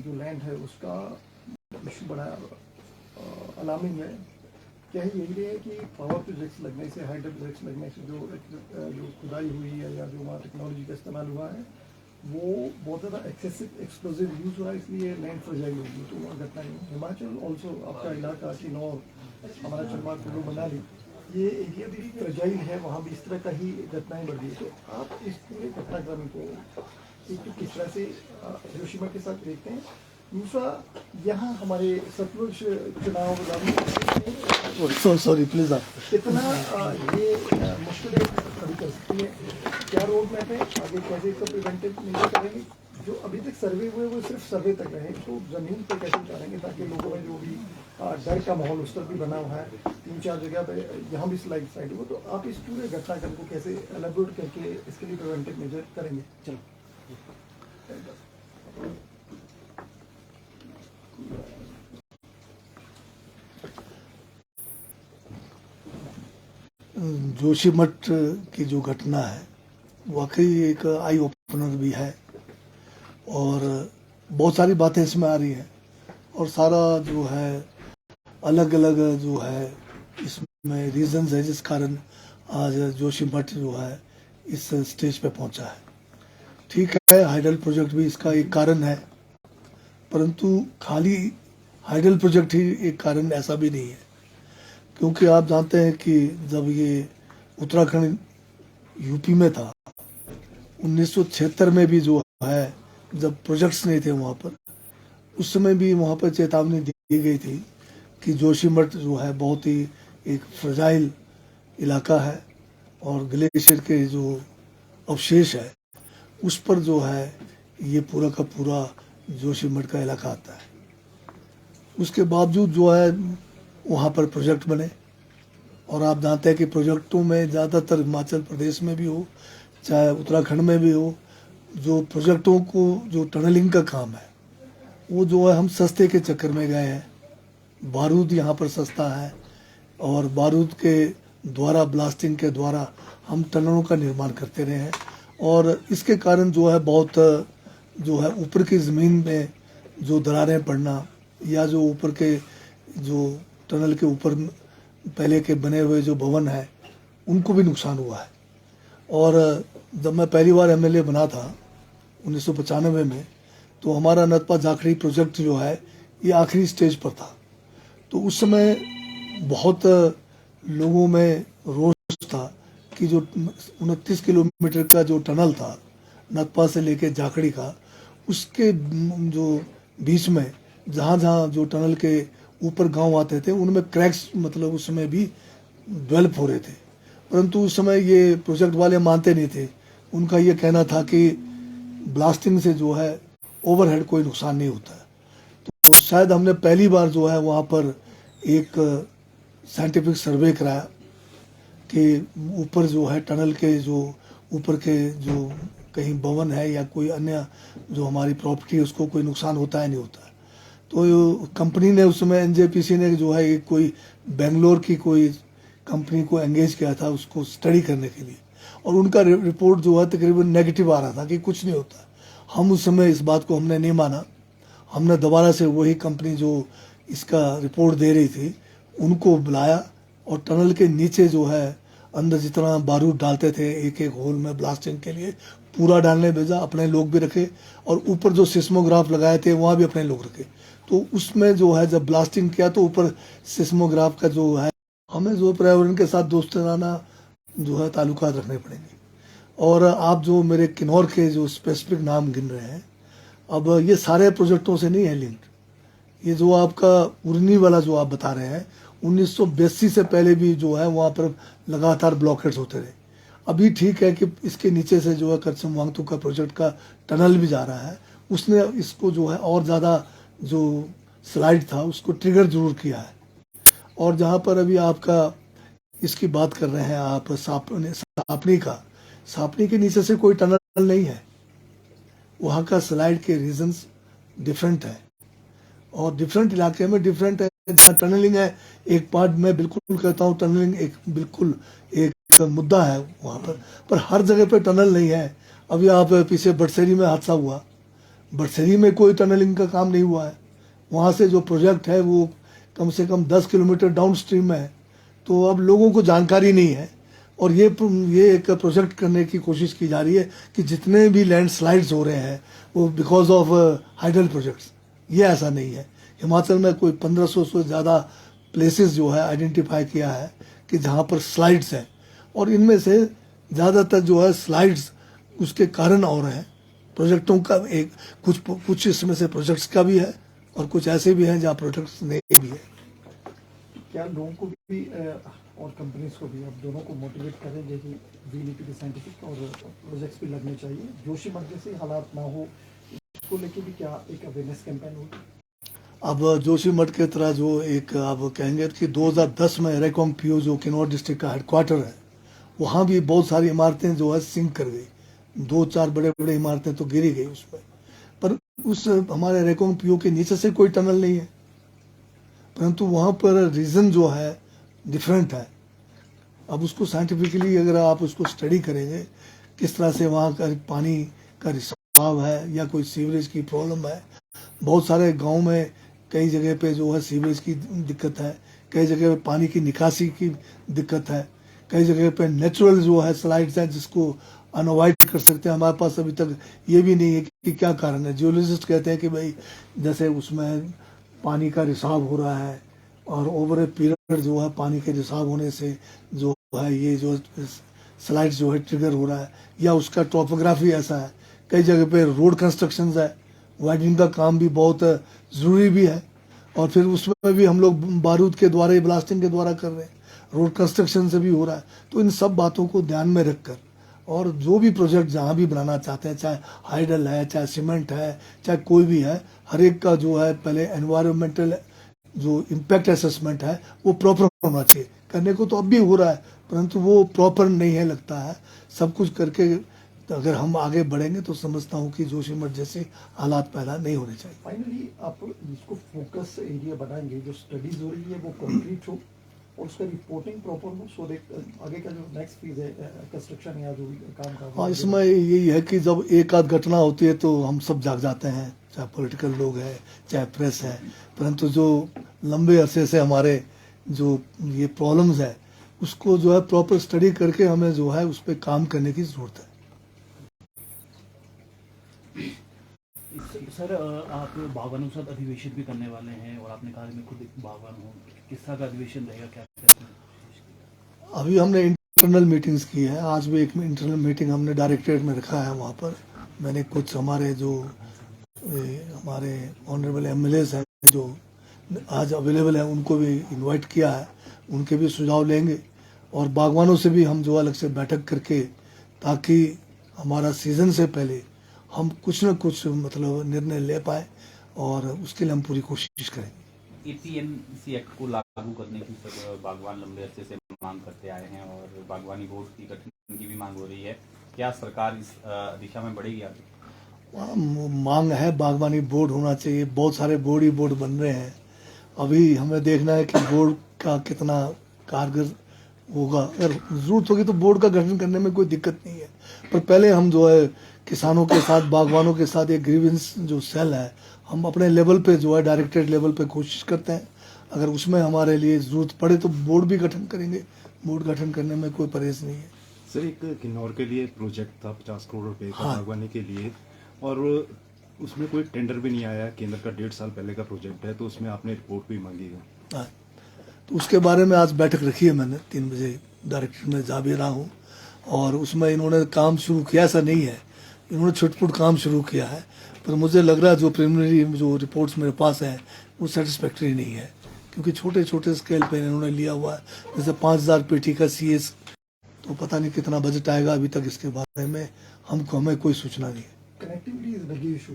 जो लैंड है उसका इशू बड़ा अलार्मिंग है। क्या है यही है कि पावर प्रोजेक्ट्स लगने से, हाइड्रो प्रोजेक्ट्स लगने से जो खुदाई हुई है या जो वहाँ टेक्नोलॉजी का इस्तेमाल हुआ है वो बहुत ज़्यादा एक्सेसिव एक्सप्लोजिव यूज़ हुआ है, इसलिए लैंड फ्रेजाइल होगी। तो वहाँ घटना नहीं। हिमाचल ऑल्सो आपका इलाका किन्नौर, हमारा चंबा, कुल्लू, मनाली, ये एरिया भी फ्रेजाइल है, वहाँ भी इस तरह का ही घटनाएं बढ़ रही है। तो आप इस पूरे घटनाक्रम को एक तो किस तरह से हिरोशिमा के साथ देखते हैं, दूसरा यहाँ हमारे सतलुज चुनाव सॉरी प्लीज आप कितना ये मुश्किलें खड़ी कर सकती है, क्या रोड मैप है, आगे कैसे इसका प्रिवेंटिव मेजर करेंगे, जो अभी तक सर्वे हुए वो सिर्फ सर्वे तक रहे, तो जमीन पे कैसे उतारेंगे ताकि लोगों में जो भी डर का माहौल उस पर भी बना हुआ है, 3-4 जगह पे यहाँ भी स्लाइड साइड हुआ। तो आप इस पूरे घटनाक्रम को कैसे एलेबोरेट करके इसके लिए प्रिवेंटिव मेजर करेंगे? चलो जोशीमठ की जो घटना है वाकई एक आई ओपनर भी है और बहुत सारी बातें इसमें आ रही हैं और सारा जो है अलग अलग जो है इसमें रीजंस है जिस कारण आज जोशीमठ जो है इस स्टेज पे पहुंचा है। ठीक है, हाइडल प्रोजेक्ट भी इसका एक कारण है, परंतु खाली हाइडल प्रोजेक्ट ही एक कारण ऐसा भी नहीं है, क्योंकि आप जानते हैं कि जब ये उत्तराखंड यूपी में था 1976 में भी जो है जब प्रोजेक्ट्स नहीं थे वहाँ पर, उस समय भी वहाँ पर चेतावनी दी गई थी कि जोशीमठ जो है बहुत ही एक फ्रजाइल इलाका है और ग्लेशियर के जो अवशेष है उस पर जो है ये पूरा का पूरा जोशीमठ का इलाका आता है। उसके बावजूद जो है वहाँ पर प्रोजेक्ट बने और आप जानते हैं कि प्रोजेक्टों में ज़्यादातर हिमाचल प्रदेश में भी हो चाहे उत्तराखंड में भी हो, जो प्रोजेक्टों को जो टनलिंग का काम है वो जो है हम सस्ते के चक्कर में गए हैं। बारूद यहाँ पर सस्ता है और बारूद के द्वारा ब्लास्टिंग के द्वारा हम टनलों का निर्माण करते रहे हैं और इसके कारण जो है बहुत जो है ऊपर की ज़मीन में जो दरारें पड़ना या जो ऊपर के जो टनल के ऊपर पहले के बने हुए जो भवन है उनको भी नुकसान हुआ है। और जब मैं पहली बार एमएलए बना था 1995 में, तो हमारा नतपा जाखड़ी प्रोजेक्ट जो है ये आखिरी स्टेज पर था। तो उस समय बहुत लोगों में रोष था कि जो 29 किलोमीटर का जो टनल था नतपा से लेके जाखड़ी का, उसके जो बीच में जहाँ जहाँ जो टनल के ऊपर गांव आते थे उनमें क्रैक्स मतलब उस समय भी डेवलप हो रहे थे, परंतु उस समय ये प्रोजेक्ट वाले मानते नहीं थे। उनका ये कहना था कि ब्लास्टिंग से जो है ओवरहेड कोई नुकसान नहीं होता है। तो शायद हमने पहली बार जो है वहाँ पर एक साइंटिफिक सर्वे कराया कि ऊपर जो है टनल के जो ऊपर के जो कहीं भवन है या कोई अन्य जो हमारी प्रॉपर्टी है उसको कोई नुकसान होता है नहीं होता है। तो कंपनी ने उस समय एनजेपीसी ने जो है एक कोई बेंगलोर की कोई कंपनी को एंगेज किया था उसको स्टडी करने के लिए, और उनका रिपोर्ट जो है तकरीबन नेगेटिव आ रहा था कि कुछ नहीं होता। हम उस समय इस बात को हमने नहीं माना, हमने दोबारा से वही कंपनी जो इसका रिपोर्ट दे रही थी उनको बुलाया और टनल के नीचे जो है अंदर जितना बारूद डालते थे एक एक होल में ब्लास्टिंग के लिए पूरा डालने भेजा, अपने लोग भी रखे और ऊपर जो सिस्मोग्राफ लगाए थे वहाँ भी अपने लोग रखे। तो उसमें जो है जब ब्लास्टिंग किया तो ऊपर सिस्मोग्राफ का जो है हमें जो पर्यावरण के साथ दोस्ताना जो है ताल्लुकात रखने पड़ेंगे। और आप जो मेरे किन्नौर के जो स्पेसिफिक नाम गिन रहे हैं, अब ये सारे प्रोजेक्टों से नहीं है लिंक्ड। ये जो आपका उर्नी वाला जो आप बता रहे हैं 1982 से पहले भी जो है वहाँ पर लगातार ब्लॉकेट्स होते रहे। अभी ठीक है कि इसके नीचे से जो है करसम वांगतू का प्रोजेक्ट का टनल भी जा रहा है, उसने इसको जो है और ज़्यादा जो स्लाइड था उसको ट्रिगर जरूर किया है। और जहाँ पर अभी आपका इसकी बात कर रहे हैं आप सापनी के नीचे से कोई टनल नहीं है, वहाँ का स्लाइड के रीजंस डिफरेंट है और डिफरेंट इलाके में डिफरेंट है। जहाँ टनलिंग है एक पार्ट में बिल्कुल कहता हूँ टनलिंग एक बिल्कुल एक मुद्दा है वहाँ पर हर जगह पे टनल नहीं है। अभी आप पीछे बटसेरी में हादसा हुआ, बरसरी में कोई टनलिंग का काम नहीं हुआ है, वहाँ से जो प्रोजेक्ट है वो कम से कम 10 किलोमीटर डाउन स्ट्रीम में है, तो अब लोगों को जानकारी नहीं है। और ये एक प्रोजेक्ट करने की कोशिश की जा रही है कि जितने भी लैंडस्लाइड्स हो रहे हैं वो बिकॉज ऑफ हाइडल प्रोजेक्ट्स, ये ऐसा नहीं है। हिमाचल में कोई 1500 से ज़्यादा प्लेसेस जो है आइडेंटिफाई किया है कि जहाँ पर स्लाइड्स हैं, और इनमें से ज़्यादातर जो है स्लाइड्स उसके कारण हो रहे हैं। प्रोजेक्टों का एक कुछ इसमें से प्रोजेक्ट्स का भी है और कुछ ऐसे भी हैं जहाँ प्रोजेक्ट्स नहीं भी है। क्या लोगों को भी और कंपनीज को भी, अब दोनों को मोटिवेट करेंगे कि we need to be scientific और प्रोजेक्ट्स भी लगने चाहिए, जोशीमठ जैसे हालात ना हो, इसको लेके भी क्या एक अवेयरनेस कैंपेन होगी? अब जोशीमठ की तरह जो एक आप कहेंगे कि 2010 में रेकोंग पीओ जो किन्नौर डिस्ट्रिक्ट का हेडक्वार्टर है, वहाँ भी बहुत सारी इमारतें जो है सिंक कर गई, 2-4 बड़े बड़े इमारतें तो गिरी गई उसमें। पर उस हमारे रेकोंग पीओ के नीचे से कोई टनल नहीं है, परंतु वहाँ पर रीज़न जो है डिफरेंट है। अब उसको साइंटिफिकली अगर आप उसको स्टडी करेंगे किस तरह से वहाँ का पानी का रिसाव है या कोई सीवरेज की प्रॉब्लम है। बहुत सारे गांव में कई जगह पे जो है सीवरेज की दिक्कत है, कई जगह पे पानी की निकासी की दिक्कत है, कई जगह पे नेचुरल जो है स्लाइड्स हैं जिसको अनअवॉइड कर सकते हैं। हमारे पास अभी तक ये भी नहीं है कि क्या कारण है। जियोलॉजिस्ट कहते हैं कि भाई जैसे उसमें पानी का रिसाव हो रहा है और ओवर ए पीरियड जो है पानी के रिसाव होने से जो है ये जो स्लाइड्स जो है ट्रिगर हो रहा है, या उसका टोपोग्राफी ऐसा है। कई जगह पे रोड कंस्ट्रक्शन है, वाइडनिंग का काम भी बहुत ज़रूरी भी है, और फिर उसमें भी हम लोग बारूद के द्वारा ही ब्लास्टिंग के द्वारा कर रहे हैं, रोड कंस्ट्रक्शन से भी हो रहा है। तो इन सब बातों को ध्यान में रखकर और जो भी प्रोजेक्ट जहाँ भी बनाना चाहते हैं, चाहे हाइडल है, चाहे सीमेंट है, चाहे कोई भी है, हर एक का जो है पहले एनवायरमेंटल जो इम्पैक्ट असेसमेंट है वो प्रॉपर होना चाहिए। करने को तो अब भी हो रहा है, परंतु वो प्रॉपर नहीं है लगता है। सब कुछ करके अगर हम आगे बढ़ेंगे तो समझता हूँ कि जोशीमठ जैसे हालात पैदा नहीं होने चाहिए। फाइनली आप जिसको फोकस एरिया बनाएंगे, जो स्टडीज हो रही है वो कंप्लीट हो और उसका रिपोर्टिंग प्रॉपर हो, सो आगे का जो नेक्स्ट फेज है कंस्ट्रक्शन या जो भी काम का। हाँ, इसमें यही है कि जब एक आध घटना होती है तो हम सब जाग जाते हैं, चाहे पॉलिटिकल लोग हैं चाहे प्रेस है, परंतु जो लंबे अरसे से हमारे जो ये प्रॉब्लम्स है उसको जो है प्रॉपर स्टडी करके हमें जो है उस पर काम करने की ज़रूरत है। सर, आप बागवानों के साथ अधिवेशन भी करने वाले हैं और आपने कहा मैं खुद एक बागवान हूँ, किस तरह का अधिवेशन रहेगा, क्या कहते हैं? अभी हमने इंटरनल मीटिंग्स की है, आज भी एक इंटरनल मीटिंग हमने डायरेक्टरेट में रखा है। वहाँ पर मैंने कुछ हमारे जो हमारे ऑनरेबल एमएलएज हैं जो आज अवेलेबल हैं उनको भी इनवाइट किया है, उनके भी सुझाव लेंगे और बागवानों से भी हम जो अलग से बैठक करके, ताकि हमारा सीज़न से पहले हम कुछ न कुछ मतलब निर्णय ले पाए और उसके लिए हम पूरी कोशिश करेंगे। एपीएमसी एक्ट को लागू करने की सब बागवान लंबे अरसे से मांग करते आए हैं और बागवानी बोर्ड की गठन की भी मांग हो रही है, क्या सरकार इस दिशा में बढ़ेगी आगे? मांग है, बागवानी बोर्ड होना चाहिए। बहुत सारे बोर्ड ही बोर्ड बन रहे हैं, अभी हमें देखना है कि बोर्ड का कितना कारगर होगा। अगर जरूरत होगी तो बोर्ड का गठन करने में कोई दिक्कत नहीं है, पर पहले हम जो है किसानों के साथ, बागवानों के साथ एक ग्रीवेंस जो सेल है, हम अपने लेवल पे जो है डायरेक्टरेट लेवल पे कोशिश करते हैं। अगर उसमें हमारे लिए ज़रूरत पड़े तो बोर्ड भी गठन करेंगे, बोर्ड गठन करने में कोई परहेज नहीं है। सर, एक किन्नौर के लिए प्रोजेक्ट था 50 करोड़ रुपए का बागवानी के लिए, और उसमें कोई टेंडर भी नहीं आया। केंद्र का 1.5 साल पहले का प्रोजेक्ट है, तो उसमें आपने रिपोर्ट भी मांगी है। हाँ, तो उसके बारे में आज बैठक रखी है मैंने, 3 बजे डायरेक्टर में जा भी रहा हूँ, और उसमें इन्होंने काम शुरू किया, ऐसा नहीं है, इन्होंने छुटपुट काम शुरू किया है, पर मुझे लग रहा है जो प्रिलिमिनरी जो रिपोर्ट्स मेरे पास हैं वो सेटिस्फैक्ट्री नहीं है, क्योंकि छोटे छोटे स्केल पे इन्होंने लिया हुआ है। जैसे 5000 पेटी का CS, तो पता नहीं कितना बजट आएगा, अभी तक इसके बारे में हमें कोई सूचना नहीं है। Connectivity is big issue.